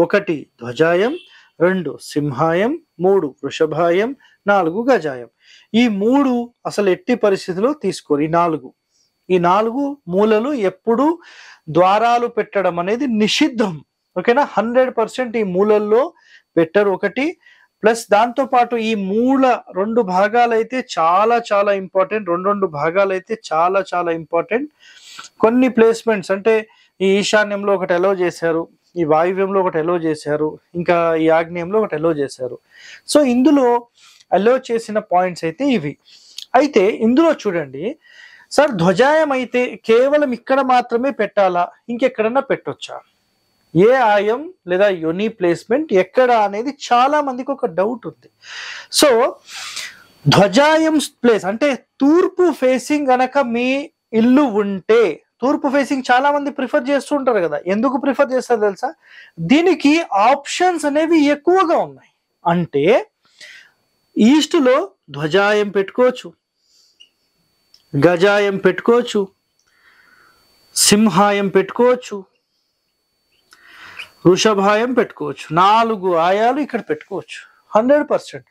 1 ధ్వజాయం, 2 సింహాయం, 3 వృషభాయం, 4 గజాయం. ఈ 3 అసలు ఎట్టి పరిస్థితిలో తీసుకోరు. ఈ 4 మూలలు ఎప్పుడు ద్వారాలు పెట్టడం అనేది నిషిద్ధం. ఓకేనా? 100% ఈ మూలల్లో పెట్టరు. ఒకటి ప్లస్ దాంతో పాటు ఈ మూల 2 భాగాలైతే చాలా చాలా ఇంపార్టెంట్. 2 భాగాలైతే చాలా చాలా ఇంపార్టెంట్. కొన్ని ప్లేస్మెంట్స్ అంటే ఈ ఈశాన్యంలో ఒకటి ఎలో చేశారు, ఈ వాయువ్యంలో ఒకటి ఎలో చేశారు, ఇంకా ఈ ఆగ్నేయంలో ఒకటి ఎలో చేశారు. సో ఇందులో ఎలో చేసిన పాయింట్స్ అయితే ఇవి. అయితే ఇందులో చూడండి సార్, ధ్వజాయం అయితే కేవలం ఇక్కడ మాత్రమే పెట్టాలా, ఇంకెక్కడన్నా పెట్టొచ్చా? ఏ ఆయం లేదా యోని ప్లేస్మెంట్ ఎక్కడ అనేది చాలా మందికి ఒక డౌట్ ఉంది. సో ధ్వజాయం ప్లేస్ అంటే తూర్పు ఫేసింగ్ గనక మీ ఇల్లు ఉంటే, తూర్పు ఫేసింగ్ చాలా మంది ప్రిఫర్ చేస్తూ ఉంటారు కదా. ఎందుకు ప్రిఫర్ చేస్తారు తెలుసా? దీనికి ఆప్షన్స్ అనేవి ఎక్కువగా ఉన్నాయి. అంటే ఈస్ట్లో ధ్వజాయం పెట్టుకోవచ్చు, గజాయం పెట్టుకోవచ్చు, సింహాయం పెట్టుకోవచ్చు, వృషభాయం పెట్టుకోవచ్చు. 4 ఆయాలు ఇక్కడ పెట్టుకోవచ్చు 100%.